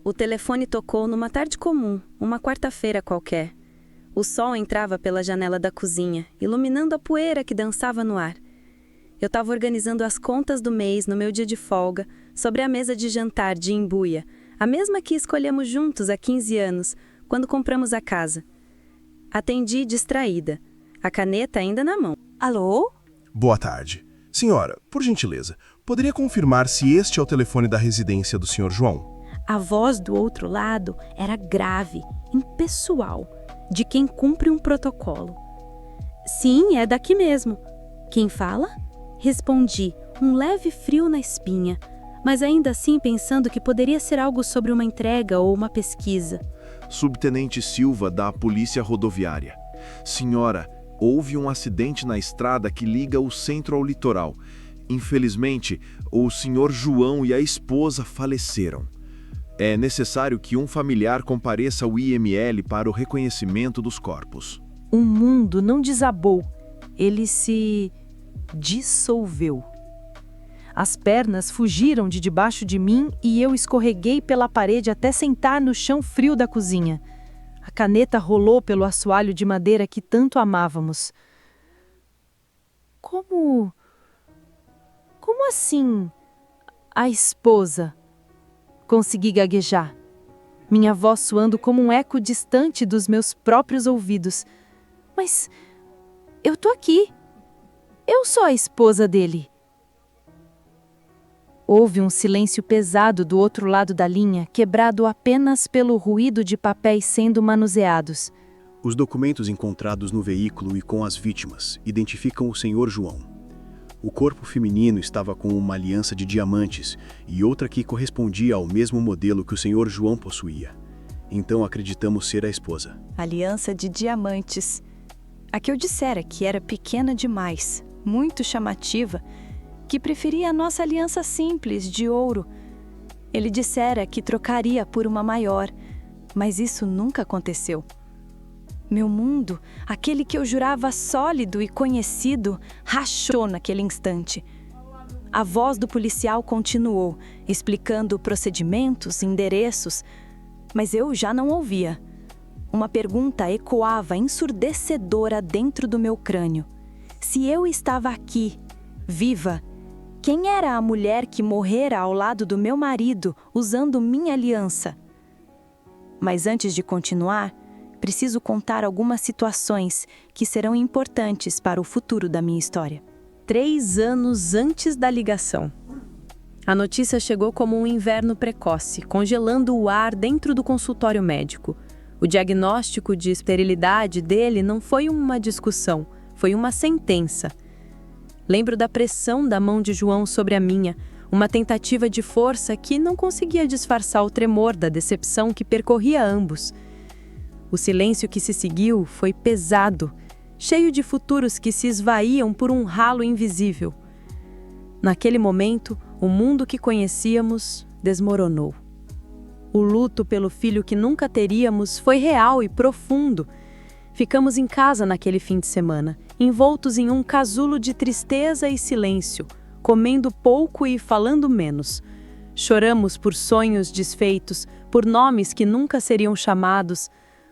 O telefone tocou numa tarde comum, uma quarta-feira qualquer. O sol entrava pela janela da cozinha, iluminando a poeira que dançava no ar. Eu estava organizando as contas do mês no meu dia de folga, sobre a mesa de jantar de Imbuia, a mesma que escolhemos juntos há 15 anos, quando compramos a casa. Atendi distraída, a caneta ainda na mão. Alô? Boa tarde. Senhora, por gentileza, poderia confirmar se este é o telefone da residência do Sr. João? A voz do outro lado era grave, impessoal, de quem cumpre um protocolo. Sim, é daqui mesmo. Quem fala? Respondi, um leve frio na espinha, mas ainda assim pensando que poderia ser algo sobre uma entrega ou uma pesquisa. Subtenente Silva, da Polícia Rodoviária. Senhora, houve um acidente na estrada que liga o centro ao litoral. Infelizmente, o Sr. João e a esposa faleceram. É necessário que um familiar compareça ao IML para o reconhecimento dos corpos. O mundo não desabou, ele se dissolveu. As pernas fugiram de debaixo de mim e eu escorreguei pela parede até sentar no chão frio da cozinha. A caneta rolou pelo assoalho de madeira que tanto amávamos. Como assim, a esposa? Consegui gaguejar, minha voz soando como um eco distante dos meus próprios ouvidos. Mas eu tô aqui. Eu sou a esposa dele. Houve um silêncio pesado do outro lado da linha, quebrado apenas pelo ruído de papéis sendo manuseados. Os documentos encontrados no veículo e com as vítimas identificam o Sr. João. O corpo feminino estava com uma aliança de diamantes e outra que correspondia ao mesmo modelo que o Sr. João possuía. Então acreditamos ser a esposa. Aliança de diamantes. A que eu dissera que era pequena demais, muito chamativa, que preferia a nossa aliança simples, de ouro. Ele dissera que trocaria por uma maior, mas isso nunca aconteceu. Meu mundo, aquele que eu jurava sólido e conhecido, rachou naquele instante. A voz do policial continuou, explicando procedimentos, endereços, mas eu já não ouvia. Uma pergunta ecoava ensurdecedora dentro do meu crânio. Se eu estava aqui, viva, quem era a mulher que morrera ao lado do meu marido usando minha aliança? Mas antes de continuar, preciso contar algumas situações que serão importantes para o futuro da minha história. 3 anos antes da ligação. A notícia chegou como um inverno precoce, congelando o ar dentro do consultório médico. O diagnóstico de esterilidade dele não foi uma discussão, foi uma sentença. Lembro da pressão da mão de João sobre a minha, uma tentativa de força que não conseguia disfarçar o tremor da decepção que percorria ambos. O silêncio que se seguiu foi pesado, cheio de futuros que se esvaíam por um ralo invisível. Naquele momento, o mundo que conhecíamos desmoronou. O luto pelo filho que nunca teríamos foi real e profundo. Ficamos em casa naquele fim de semana, envoltos em um casulo de tristeza e silêncio, comendo pouco e falando menos. Choramos por sonhos desfeitos, por nomes que nunca seriam chamados,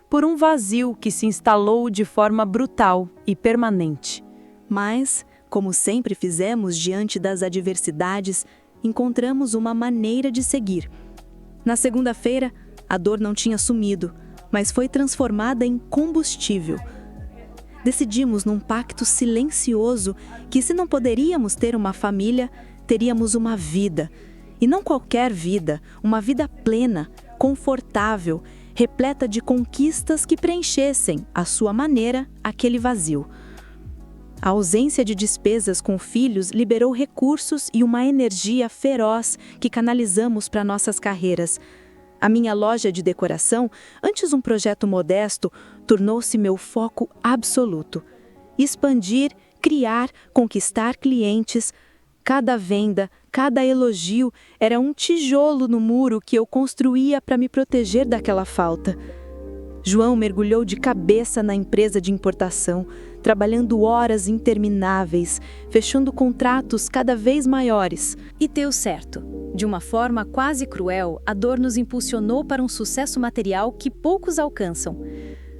por um vazio que se instalou de forma brutal e permanente. Mas, como sempre fizemos diante das adversidades, encontramos uma maneira de seguir. Na segunda-feira, a dor não tinha sumido, mas foi transformada em combustível. Decidimos num pacto silencioso que, se não poderíamos ter uma família, teríamos uma vida. E não qualquer vida, uma vida plena, confortável, repleta de conquistas que preenchessem, à sua maneira, aquele vazio. A ausência de despesas com filhos liberou recursos e uma energia feroz que canalizamos para nossas carreiras. A minha loja de decoração, antes um projeto modesto, tornou-se meu foco absoluto. Expandir, criar, conquistar clientes. Cada venda, cada elogio era um tijolo no muro que eu construía para me proteger daquela falta. João mergulhou de cabeça na empresa de importação, trabalhando horas intermináveis, fechando contratos cada vez maiores. E deu certo. De uma forma quase cruel, a dor nos impulsionou para um sucesso material que poucos alcançam.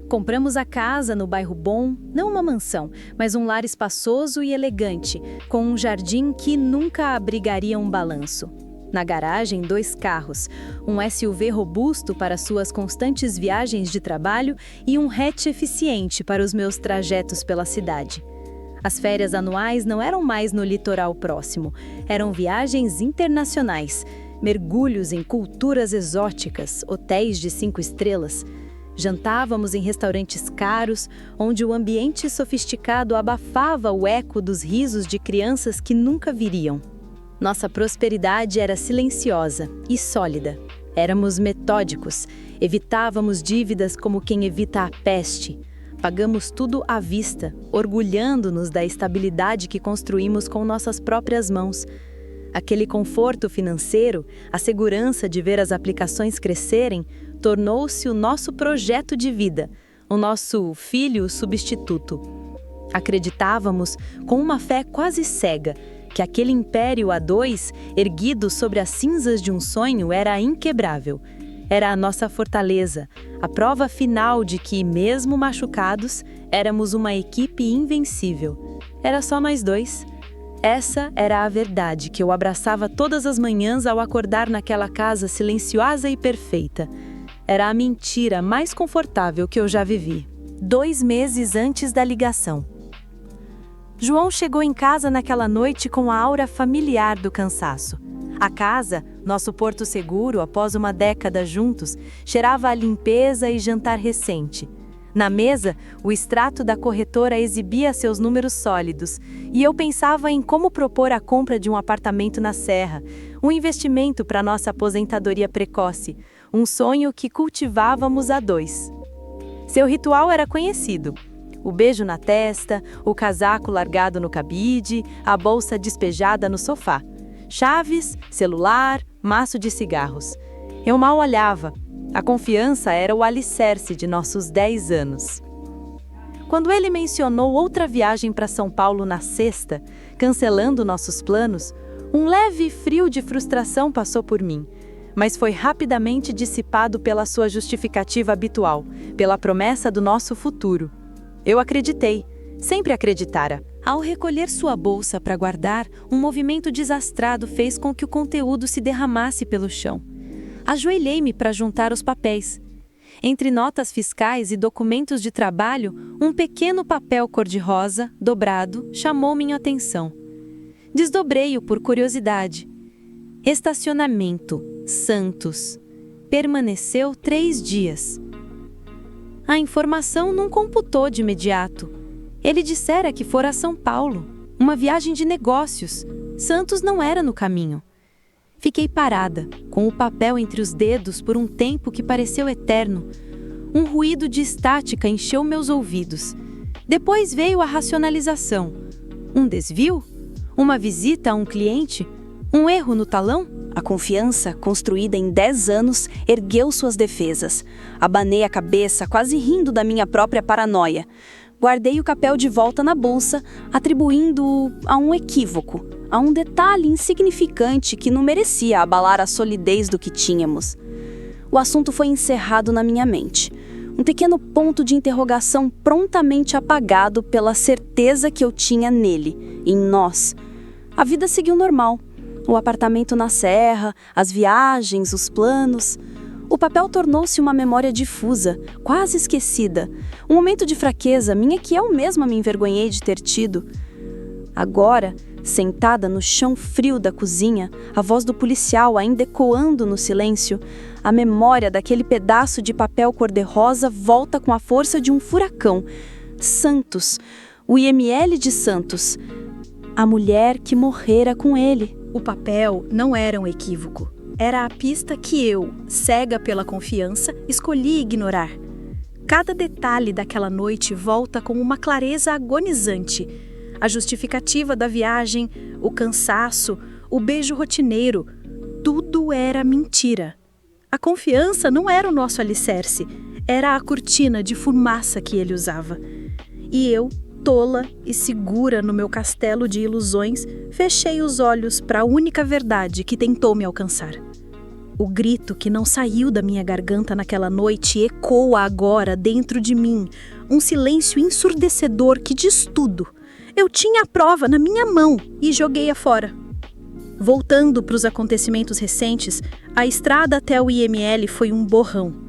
Compramos a casa no bairro bom, não uma mansão, mas um lar espaçoso e elegante, com um jardim que nunca abrigaria um balanço. Na garagem, 2 carros, um SUV robusto para suas constantes viagens de trabalho e um hatch eficiente para os meus trajetos pela cidade. As férias anuais não eram mais no litoral próximo, eram viagens internacionais, mergulhos em culturas exóticas, hotéis de 5 estrelas. Jantávamos em restaurantes caros, onde o ambiente sofisticado abafava o eco dos risos de crianças que nunca viriam. Nossa prosperidade era silenciosa e sólida. Éramos metódicos, evitávamos dívidas como quem evita a peste. Pagamos tudo à vista, orgulhando-nos da estabilidade que construímos com nossas próprias mãos. Aquele conforto financeiro, a segurança de ver as aplicações crescerem, tornou-se o nosso projeto de vida, o nosso filho substituto. Acreditávamos, com uma fé quase cega, que aquele império a 2, erguido sobre as cinzas de um sonho, era inquebrável. Era a nossa fortaleza, a prova final de que, mesmo machucados, éramos uma equipe invencível. Era só nós 2. Essa era a verdade que eu abraçava todas as manhãs ao acordar naquela casa silenciosa e perfeita. Era a mentira mais confortável que eu já vivi. 2 meses antes da ligação. João chegou em casa naquela noite com a aura familiar do cansaço. A casa, nosso porto seguro após uma década juntos, cheirava a limpeza e jantar recente. Na mesa, o extrato da corretora exibia seus números sólidos, e eu pensava em como propor a compra de um apartamento na Serra, um investimento para nossa aposentadoria precoce, um sonho que cultivávamos a 2. Seu ritual era conhecido. O beijo na testa, o casaco largado no cabide, a bolsa despejada no sofá. Chaves, celular, maço de cigarros. Eu mal olhava. A confiança era o alicerce de nossos 10 anos. Quando ele mencionou outra viagem para São Paulo na sexta, cancelando nossos planos, um leve frio de frustração passou por mim, mas foi rapidamente dissipado pela sua justificativa habitual, pela promessa do nosso futuro. Eu acreditei, sempre acreditara. Ao recolher sua bolsa para guardar, um movimento desastrado fez com que o conteúdo se derramasse pelo chão. Ajoelhei-me para juntar os papéis. Entre notas fiscais e documentos de trabalho, um pequeno papel cor-de-rosa, dobrado, chamou minha atenção. Desdobrei-o por curiosidade. Estacionamento, Santos. Permaneceu 3 dias. A informação não computou de imediato. Ele dissera que fora a São Paulo, uma viagem de negócios. Santos não era no caminho. Fiquei parada, com o papel entre os dedos por um tempo que pareceu eterno. Um ruído de estática encheu meus ouvidos. Depois veio a racionalização. Um desvio? Uma visita a um cliente? Um erro no talão? A confiança, construída em 10 anos, ergueu suas defesas. Abanei a cabeça, quase rindo da minha própria paranoia. Guardei o papel de volta na bolsa, atribuindo-o a um equívoco, a um detalhe insignificante que não merecia abalar a solidez do que tínhamos. O assunto foi encerrado na minha mente. Um pequeno ponto de interrogação prontamente apagado pela certeza que eu tinha nele, em nós. A vida seguiu normal. O apartamento na Serra, as viagens, os planos. O papel tornou-se uma memória difusa, quase esquecida. Um momento de fraqueza minha que eu mesma me envergonhei de ter tido. Agora, sentada no chão frio da cozinha, a voz do policial ainda ecoando no silêncio, a memória daquele pedaço de papel cor-de-rosa volta com a força de um furacão. Santos, o IML de Santos. A mulher que morrera com ele. O papel não era um equívoco. Era a pista que eu, cega pela confiança, escolhi ignorar. Cada detalhe daquela noite volta com uma clareza agonizante. A justificativa da viagem, o cansaço, o beijo rotineiro, tudo era mentira. A confiança não era o nosso alicerce, era a cortina de fumaça que ele usava. E eu, tola e segura no meu castelo de ilusões, fechei os olhos para a única verdade que tentou me alcançar. O grito que não saiu da minha garganta naquela noite ecoa agora dentro de mim, um silêncio ensurdecedor que diz tudo. Eu tinha a prova na minha mão e joguei-a fora. Voltando para os acontecimentos recentes, a estrada até o IML foi um borrão.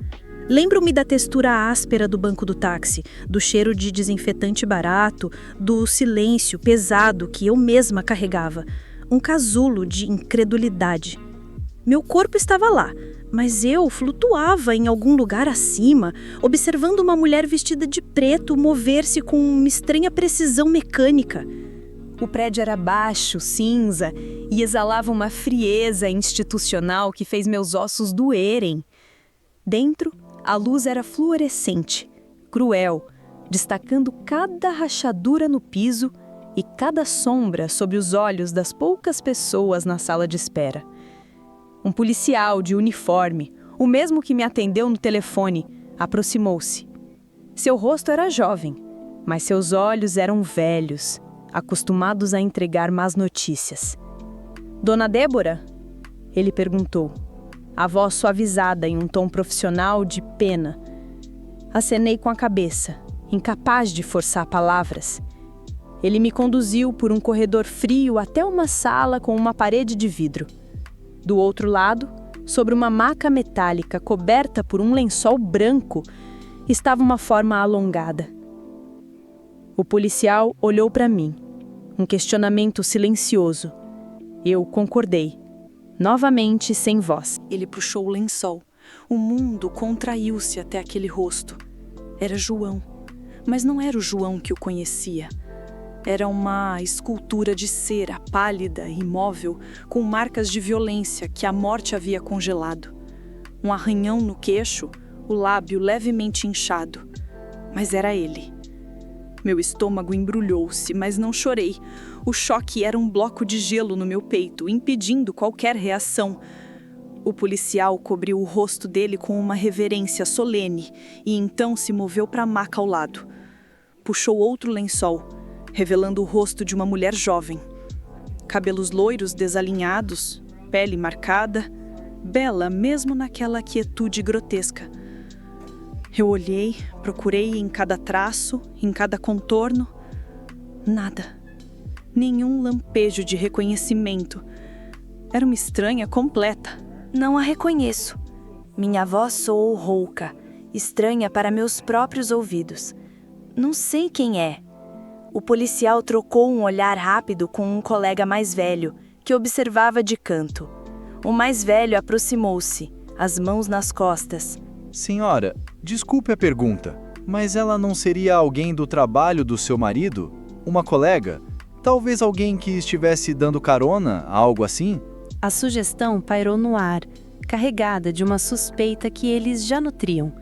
Lembro-me da textura áspera do banco do táxi, do cheiro de desinfetante barato, do silêncio pesado que eu mesma carregava. Um casulo de incredulidade. Meu corpo estava lá, mas eu flutuava em algum lugar acima, observando uma mulher vestida de preto mover-se com uma estranha precisão mecânica. O prédio era baixo, cinza, e exalava uma frieza institucional que fez meus ossos doerem. Dentro, a luz era fluorescente, cruel, destacando cada rachadura no piso e cada sombra sobre os olhos das poucas pessoas na sala de espera. Um policial de uniforme, o mesmo que me atendeu no telefone, aproximou-se. Seu rosto era jovem, mas seus olhos eram velhos, acostumados a entregar más notícias. Dona Débora? Ele perguntou, a voz suavizada em um tom profissional de pena. Acenei com a cabeça, incapaz de forçar palavras. Ele me conduziu por um corredor frio até uma sala com uma parede de vidro. Do outro lado, sobre uma maca metálica coberta por um lençol branco, estava uma forma alongada. O policial olhou para mim, um questionamento silencioso. Eu concordei, novamente sem voz. Ele puxou o lençol. O mundo contraiu-se até aquele rosto. Era João, mas não era o João que o conhecia. Era uma escultura de cera pálida e imóvel, com marcas de violência que a morte havia congelado. Um arranhão no queixo, o lábio levemente inchado. Mas era ele. Meu estômago embrulhou-se, mas não chorei. O choque era um bloco de gelo no meu peito, impedindo qualquer reação. O policial cobriu o rosto dele com uma reverência solene e então se moveu para a maca ao lado. Puxou outro lençol, revelando o rosto de uma mulher jovem. Cabelos loiros desalinhados, pele marcada, bela mesmo naquela quietude grotesca. Eu olhei, procurei em cada traço, em cada contorno. Nada. Nenhum lampejo de reconhecimento. Era uma estranha completa. Não a reconheço. Minha voz soou rouca, estranha para meus próprios ouvidos. Não sei quem é. O policial trocou um olhar rápido com um colega mais velho, que observava de canto. O mais velho aproximou-se, as mãos nas costas. Senhora, desculpe a pergunta, mas ela não seria alguém do trabalho do seu marido? Uma colega? Talvez alguém que estivesse dando carona, algo assim? A sugestão pairou no ar, carregada de uma suspeita que eles já nutriam.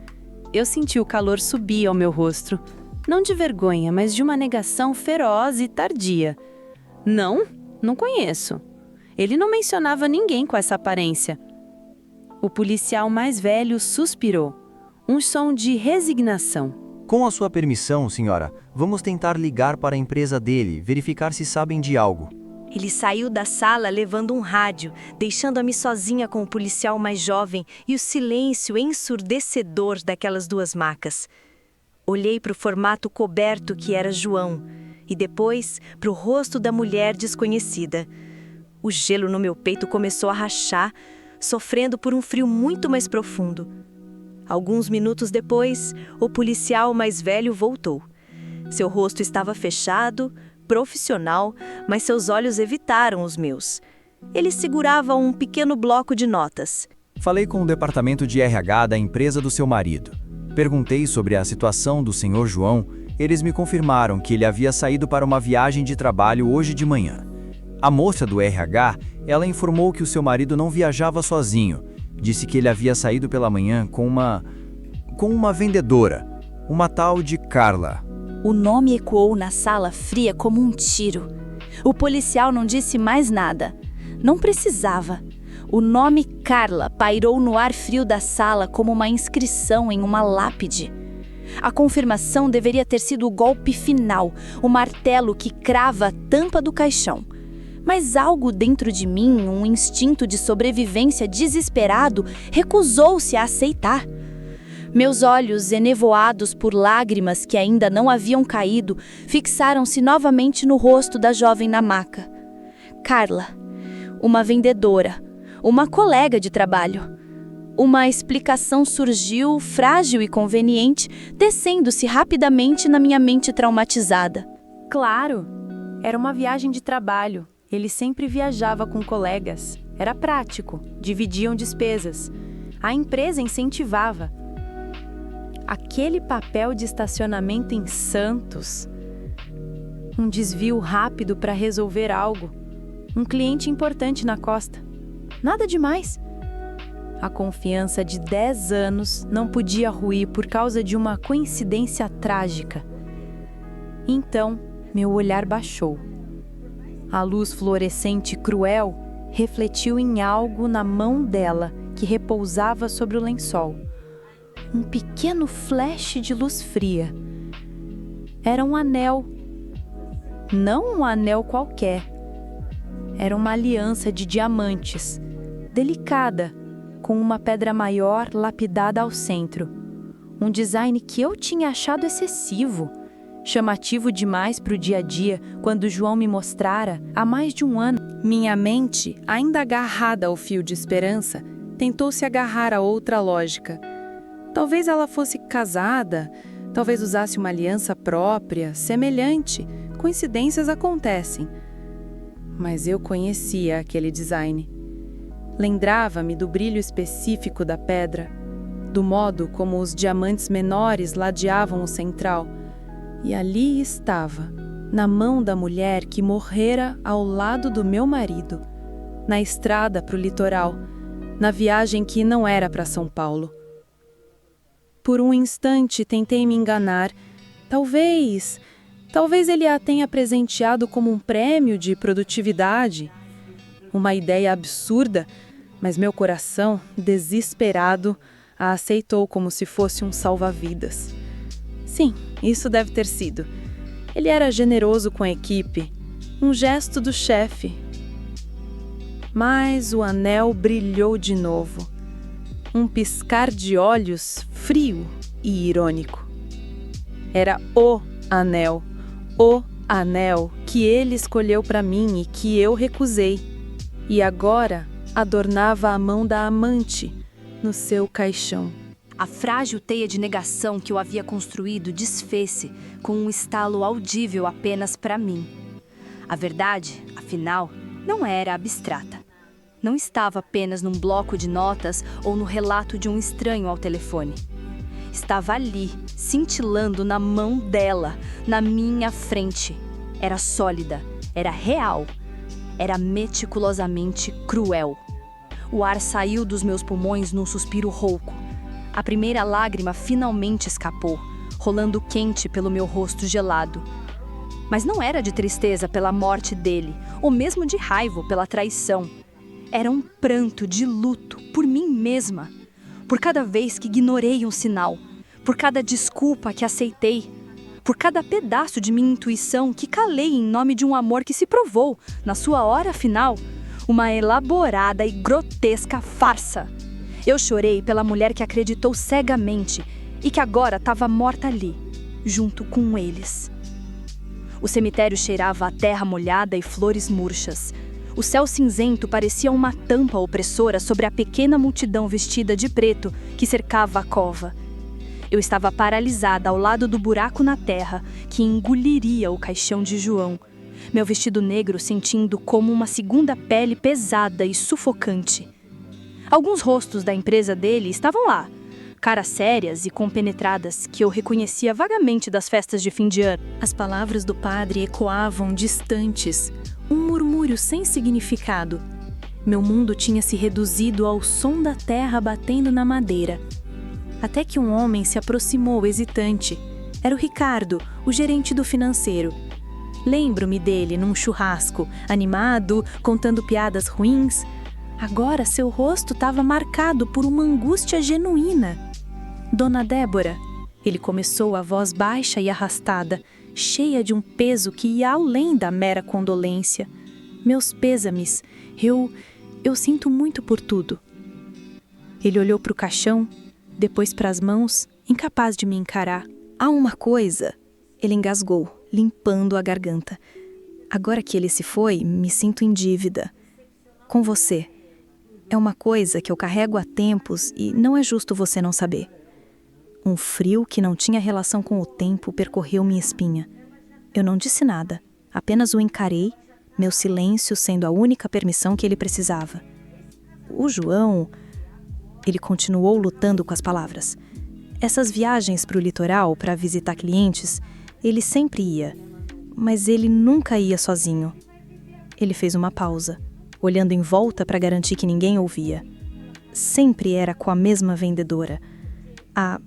Eu senti o calor subir ao meu rosto. Não de vergonha, mas de uma negação feroz e tardia. Não conheço. Ele não mencionava ninguém com essa aparência. O policial mais velho suspirou, um som de resignação. Com a sua permissão, senhora, vamos tentar ligar para a empresa dele, verificar se sabem de algo. Ele saiu da sala levando um rádio, deixando-me sozinha com o policial mais jovem e o silêncio ensurdecedor daquelas duas macas. Olhei para o formato coberto que era João e depois para o rosto da mulher desconhecida. O gelo no meu peito começou a rachar, sofrendo por um frio muito mais profundo. Alguns minutos depois, o policial mais velho voltou. Seu rosto estava fechado, profissional, mas seus olhos evitaram os meus. Ele segurava um pequeno bloco de notas. Falei com o departamento de RH da empresa do seu marido. Perguntei sobre a situação do senhor João. Eles me confirmaram que ele havia saído para uma viagem de trabalho hoje de manhã. A moça do RH, ela informou que o seu marido não viajava sozinho. Disse que ele havia saído pela manhã com uma vendedora, uma tal de Carla. O nome ecoou na sala fria como um tiro. O policial não disse mais nada. Não precisava. O nome Carla pairou no ar frio da sala como uma inscrição em uma lápide. A confirmação deveria ter sido o golpe final, o martelo que crava a tampa do caixão. Mas algo dentro de mim, um instinto de sobrevivência desesperado, recusou-se a aceitar. Meus olhos, enevoados por lágrimas que ainda não haviam caído, fixaram-se novamente no rosto da jovem na maca. Carla, uma vendedora, uma colega de trabalho. Uma explicação surgiu, frágil e conveniente, tecendo-se rapidamente na minha mente traumatizada. Claro, era uma viagem de trabalho. Ele sempre viajava com colegas. Era prático, dividiam despesas. A empresa incentivava. Aquele papel de estacionamento em Santos. Um desvio rápido para resolver algo. Um cliente importante na costa. Nada demais. A confiança de 10 anos não podia ruir por causa de uma coincidência trágica. Então, meu olhar baixou. A luz fluorescente cruel refletiu em algo na mão dela que repousava sobre o lençol. Um pequeno flash de luz fria. Era um anel. Não um anel qualquer. Era uma aliança de diamantes, delicada, com uma pedra maior lapidada ao centro. Um design que eu tinha achado excessivo, chamativo demais para o dia a dia, quando João me mostrara há mais de um ano. Minha mente, ainda agarrada ao fio de esperança, tentou se agarrar a outra lógica. Talvez ela fosse casada, talvez usasse uma aliança própria, semelhante. Coincidências acontecem. Mas eu conhecia aquele design. Lembrava-me do brilho específico da pedra, do modo como os diamantes menores ladeavam o central. E ali estava, na mão da mulher que morrera ao lado do meu marido, na estrada para o litoral, na viagem que não era para São Paulo. Por um instante tentei me enganar. Talvez ele a tenha presenteado como um prêmio de produtividade. Uma ideia absurda, mas meu coração, desesperado, a aceitou como se fosse um salva-vidas. Sim, isso deve ter sido. Ele era generoso com a equipe, um gesto do chefe. Mas o anel brilhou de novo. Um piscar de olhos frio e irônico. Era o anel que ele escolheu para mim e que eu recusei. E agora adornava a mão da amante no seu caixão. A frágil teia de negação que eu havia construído desfez-se com um estalo audível apenas para mim. A verdade, afinal, não era abstrata. Não estava apenas num bloco de notas ou no relato de um estranho ao telefone. Estava ali, cintilando na mão dela, na minha frente. Era sólida, era real, era meticulosamente cruel. O ar saiu dos meus pulmões num suspiro rouco. A primeira lágrima finalmente escapou, rolando quente pelo meu rosto gelado. Mas não era de tristeza pela morte dele, ou mesmo de raiva pela traição. Era um pranto de luto por mim mesma, por cada vez que ignorei um sinal, por cada desculpa que aceitei, por cada pedaço de minha intuição que calei em nome de um amor que se provou, na sua hora final, uma elaborada e grotesca farsa. Eu chorei pela mulher que acreditou cegamente e que agora estava morta ali, junto com eles. O cemitério cheirava a terra molhada e flores murchas. O céu cinzento parecia uma tampa opressora sobre a pequena multidão vestida de preto que cercava a cova. Eu estava paralisada ao lado do buraco na terra que engoliria o caixão de João. Meu vestido negro sentindo como uma segunda pele pesada e sufocante. Alguns rostos da empresa dele estavam lá, caras sérias e compenetradas que eu reconhecia vagamente das festas de fim de ano. As palavras do padre ecoavam distantes, um murmúrio sem significado. Meu mundo tinha se reduzido ao som da terra batendo na madeira. Até que um homem se aproximou hesitante. Era o Ricardo, o gerente do financeiro. Lembro-me dele num churrasco, animado, contando piadas ruins. Agora seu rosto estava marcado por uma angústia genuína. Dona Débora, Ele começou a voz baixa e arrastada, cheia de um peso que ia além da mera condolência. Meus pêsames, eu sinto muito por tudo. Ele olhou para o caixão, depois para as mãos, incapaz de me encarar. Há uma coisa, ele engasgou, limpando a garganta. Agora que ele se foi, me sinto em dívida. Com você. É uma coisa que eu carrego há tempos e não é justo você não saber. Um frio que não tinha relação com o tempo percorreu minha espinha. Eu não disse nada, apenas o encarei, meu silêncio sendo a única permissão que ele precisava. O João... Ele continuou lutando com as palavras. Essas viagens para o litoral para visitar clientes, ele sempre ia, mas ele nunca ia sozinho. Ele fez uma pausa, olhando em volta para garantir que ninguém ouvia. Sempre era com a mesma vendedora. A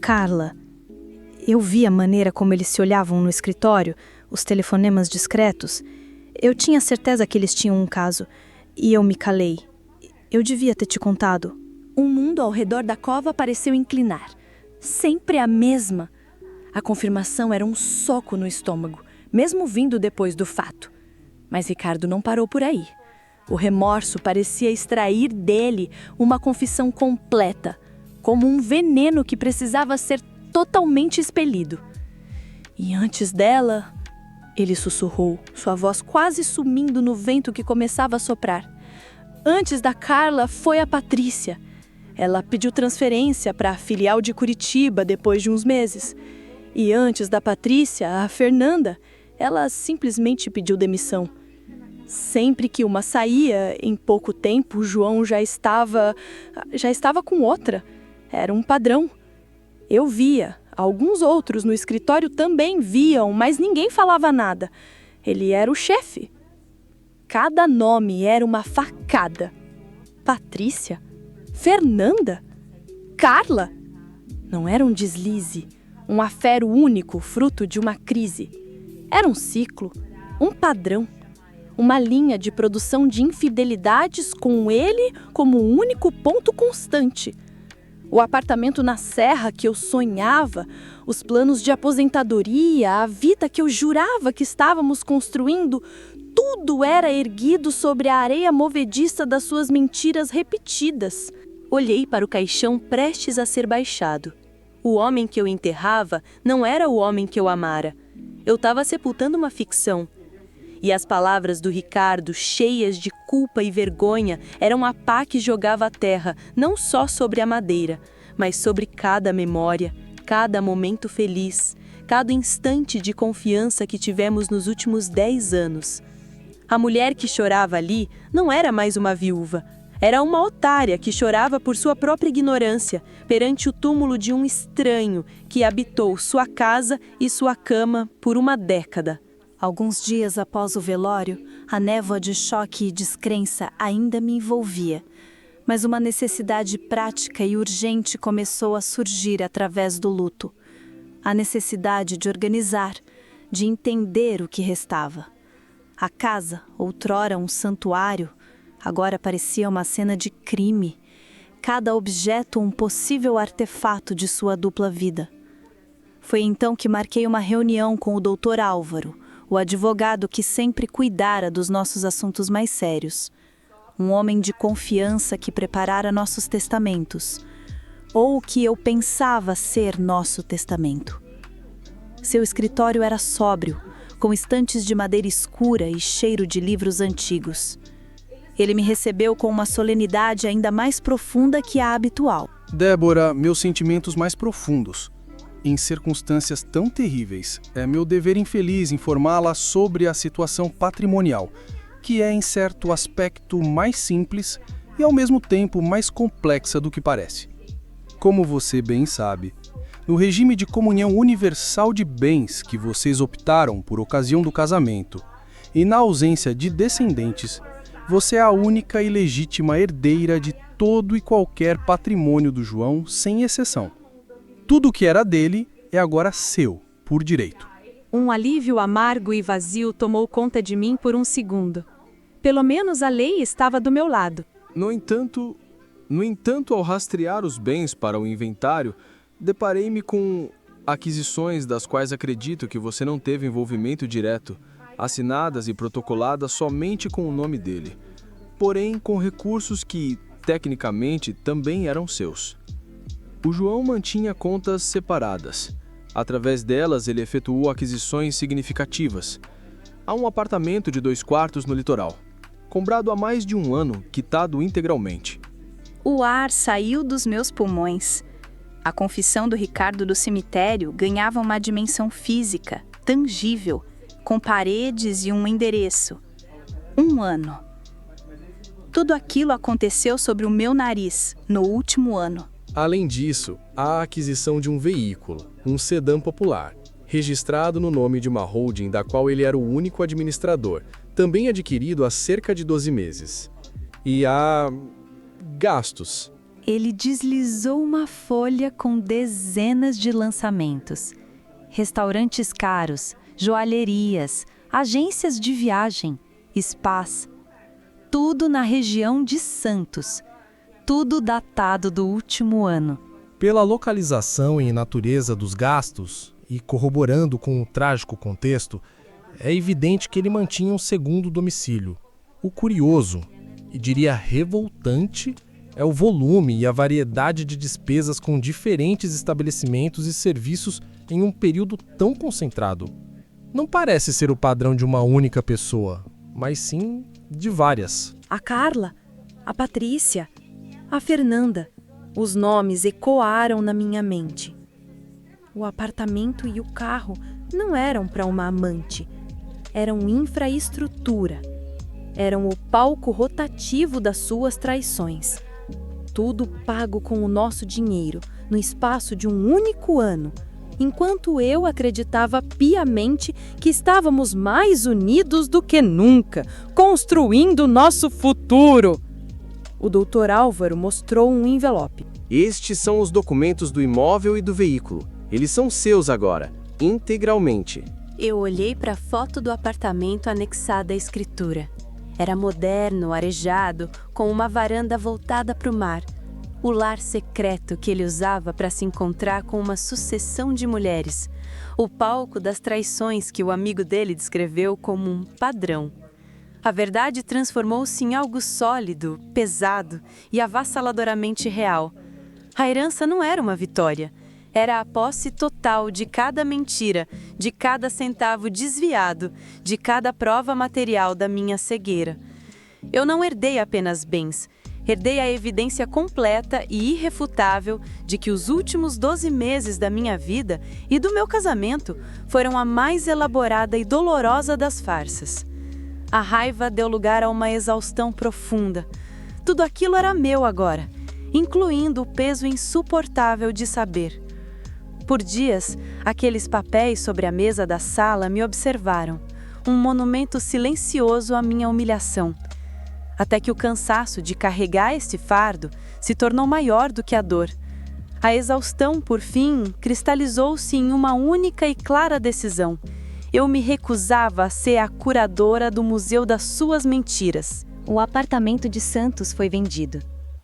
Carla. Eu vi a maneira como eles se olhavam no escritório, os telefonemas discretos. Eu tinha certeza que eles tinham um caso, e eu me calei. Eu devia ter te contado. O mundo ao redor da cova pareceu inclinar. Sempre a mesma. A confirmação era um soco no estômago, mesmo vindo depois do fato. Mas Ricardo não parou por aí. O remorso parecia extrair dele uma confissão completa, como um veneno que precisava ser totalmente expelido. E antes dela, ele sussurrou, sua voz quase sumindo no vento que começava a soprar. Antes da Carla foi a Patrícia. Ela pediu transferência para a filial de Curitiba depois de uns meses. E antes da Patrícia, a Fernanda, ela simplesmente pediu demissão. Sempre que uma saía, em pouco tempo, o João já estava com outra. Era um padrão. Eu via, alguns outros no escritório também viam, mas ninguém falava nada. Ele era o chefe. Cada nome era uma facada. Patrícia? Fernanda? Carla? Não era um deslize, um afero único, fruto de uma crise. Era um ciclo, um padrão, uma linha de produção de infidelidades com ele como único ponto constante. O apartamento na Serra que eu sonhava, os planos de aposentadoria, a vida que eu jurava que estávamos construindo, tudo era erguido sobre a areia movediça das suas mentiras repetidas. Olhei para o caixão prestes a ser baixado. O homem que eu enterrava não era o homem que eu amara. Eu estava sepultando uma ficção. E as palavras do Ricardo, cheias de culpa e vergonha, eram a pá que jogava a terra, não só sobre a madeira, mas sobre cada memória, cada momento feliz, cada instante de confiança que tivemos nos últimos 10 anos. A mulher que chorava ali não era mais uma viúva. Era uma otária que chorava por sua própria ignorância, perante o túmulo de um estranho que habitou sua casa e sua cama por uma década. Alguns dias após o velório, a névoa de choque e descrença ainda me envolvia. Mas uma necessidade prática e urgente começou a surgir através do luto. A necessidade de organizar, de entender o que restava. A casa, outrora um santuário, agora parecia uma cena de crime. Cada objeto um possível artefato de sua dupla vida. Foi então que marquei uma reunião com o Dr. Álvaro, o advogado que sempre cuidara dos nossos assuntos mais sérios. Um homem de confiança que preparara nossos testamentos, ou o que eu pensava ser nosso testamento. Seu escritório era sóbrio, com estantes de madeira escura e cheiro de livros antigos. Ele me recebeu com uma solenidade ainda mais profunda que a habitual. Débora, meus sentimentos mais profundos. Em circunstâncias tão terríveis, é meu dever infeliz informá-la sobre a situação patrimonial, que é em certo aspecto mais simples e ao mesmo tempo mais complexa do que parece. Como você bem sabe, no regime de comunhão universal de bens que vocês optaram por ocasião do casamento, e na ausência de descendentes, você é a única e legítima herdeira de todo e qualquer patrimônio do João, sem exceção. Tudo o que era dele é agora seu, por direito. Um alívio amargo e vazio tomou conta de mim por um segundo. Pelo menos a lei estava do meu lado. No entanto, ao rastrear os bens para o inventário, deparei-me com aquisições das quais acredito que você não teve envolvimento direto, assinadas e protocoladas somente com o nome dele, porém com recursos que, tecnicamente, também eram seus. O João mantinha contas separadas. Através delas, ele efetuou aquisições significativas. Há um apartamento de 2 quartos no litoral, comprado há mais de 1 ano, quitado integralmente. O ar saiu dos meus pulmões. A confissão do Ricardo do cemitério ganhava uma dimensão física, tangível, com paredes e um endereço. 1 ano. Tudo aquilo aconteceu sobre o meu nariz, no último ano. Além disso, há a aquisição de um veículo, um sedã popular, registrado no nome de uma holding da qual ele era o único administrador, também adquirido há cerca de 12 meses. E há gastos. Ele deslizou uma folha com dezenas de lançamentos. Restaurantes caros, joalherias, agências de viagem, spas. Tudo na região de Santos. Tudo datado do último ano. Pela localização e natureza dos gastos, e corroborando com o trágico contexto, é evidente que ele mantinha um segundo domicílio. O curioso, e diria revoltante, é o volume e a variedade de despesas com diferentes estabelecimentos e serviços em um período tão concentrado. Não parece ser o padrão de uma única pessoa, mas sim de várias. A Carla, a Patrícia, a Fernanda. Os nomes ecoaram na minha mente. O apartamento e o carro não eram para uma amante. Eram infraestrutura. Eram o palco rotativo das suas traições. Tudo pago com o nosso dinheiro, no espaço de um único ano, enquanto eu acreditava piamente que estávamos mais unidos do que nunca, construindo nosso futuro. O Dr. Álvaro mostrou um envelope. Estes são os documentos do imóvel e do veículo. Eles são seus agora, integralmente. Eu olhei para a foto do apartamento anexada à escritura. Era moderno, arejado, com uma varanda voltada para o mar. O lar secreto que ele usava para se encontrar com uma sucessão de mulheres. O palco das traições que o amigo dele descreveu como um padrão. A verdade transformou-se em algo sólido, pesado e avassaladoramente real. A herança não era uma vitória. Era a posse total de cada mentira, de cada centavo desviado, de cada prova material da minha cegueira. Eu não herdei apenas bens, herdei a evidência completa e irrefutável de que os últimos 12 meses da minha vida e do meu casamento foram a mais elaborada e dolorosa das farsas. A raiva deu lugar a uma exaustão profunda. Tudo aquilo era meu agora, incluindo o peso insuportável de saber. Por dias, aqueles papéis sobre a mesa da sala me observaram, um monumento silencioso à minha humilhação. Até que o cansaço de carregar este fardo se tornou maior do que a dor. A exaustão, por fim, cristalizou-se em uma única e clara decisão. Eu me recusava a ser a curadora do museu das suas mentiras. O apartamento de Santos foi vendido.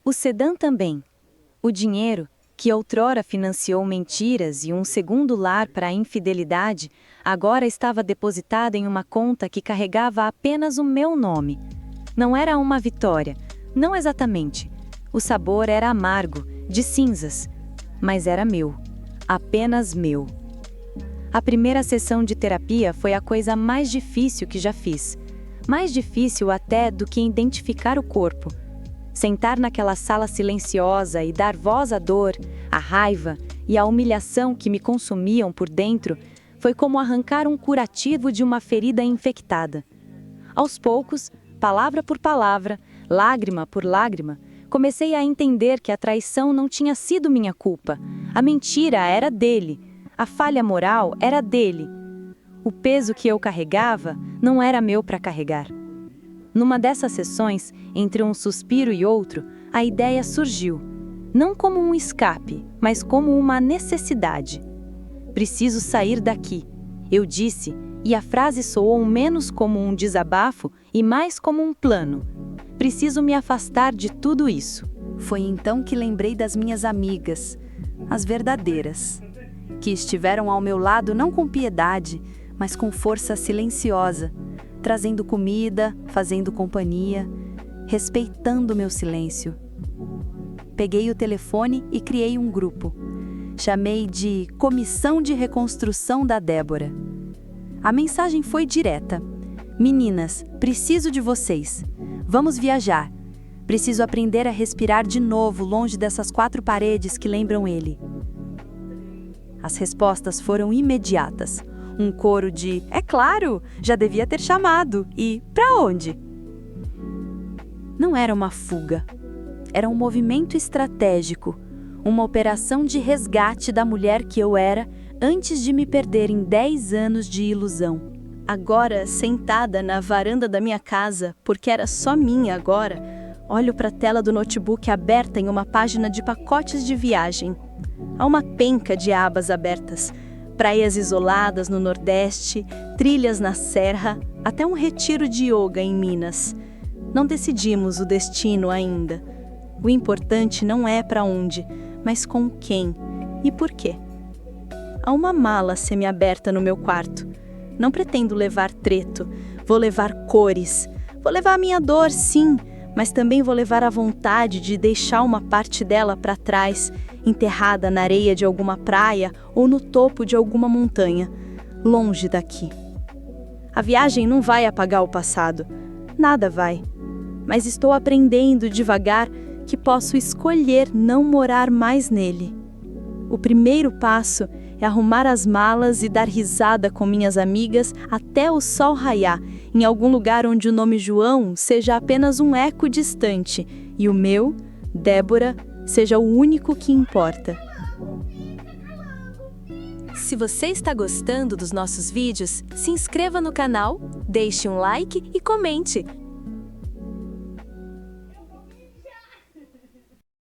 O sedã também. O dinheiro, que outrora financiou mentiras e um segundo lar para a infidelidade, agora estava depositado em uma conta que carregava apenas o meu nome. Não era uma vitória, não exatamente. O sabor era amargo, de cinzas, mas era meu, apenas meu. A primeira sessão de terapia foi a coisa mais difícil que já fiz. Mais difícil até do que identificar o corpo. Sentar naquela sala silenciosa e dar voz à dor, à raiva e à humilhação que me consumiam por dentro foi como arrancar um curativo de uma ferida infectada. Aos poucos, palavra por palavra, lágrima por lágrima, comecei a entender que a traição não tinha sido minha culpa. A mentira era dele. A falha moral era dele. O peso que eu carregava não era meu para carregar. Numa dessas sessões, entre um suspiro e outro, a ideia surgiu, não como um escape, mas como uma necessidade. Preciso sair daqui, eu disse, e a frase soou menos como um desabafo e mais como um plano. Preciso me afastar de tudo isso. Foi então que lembrei das minhas amigas. as verdadeiras, que estiveram ao meu lado não com piedade, mas com força silenciosa, trazendo comida, fazendo companhia, respeitando meu silêncio. Peguei o telefone e criei um grupo. Chamei de Comissão de Reconstrução da Débora. A mensagem foi direta. Meninas, preciso de vocês. Vamos viajar. Preciso aprender a respirar de novo longe dessas 4 paredes que lembram ele. As respostas foram imediatas. Um coro de, é claro, já devia ter chamado. E, pra onde? Não era uma fuga. Era um movimento estratégico. Uma operação de resgate da mulher que eu era antes de me perder em 10 anos de ilusão. Agora, sentada na varanda da minha casa, porque era só minha agora, olho para a tela do notebook aberta em uma página de pacotes de viagem. Há uma penca de abas abertas. Praias isoladas no Nordeste, trilhas na Serra, até um retiro de yoga em Minas. Não decidimos o destino ainda. O importante não é para onde, mas com quem e por quê. Há uma mala semi-aberta no meu quarto. Não pretendo levar treto, vou levar cores. Vou levar a minha dor, sim, mas também vou levar a vontade de deixar uma parte dela para trás, enterrada na areia de alguma praia ou no topo de alguma montanha, longe daqui. A viagem não vai apagar o passado, nada vai. Mas estou aprendendo devagar que posso escolher não morar mais nele. O primeiro passo é arrumar as malas e dar risada com minhas amigas até o sol raiar, em algum lugar onde o nome João seja apenas um eco distante e o meu, Débora, seja o único que importa. Se você está gostando dos nossos vídeos, se inscreva no canal, deixe um like e comente.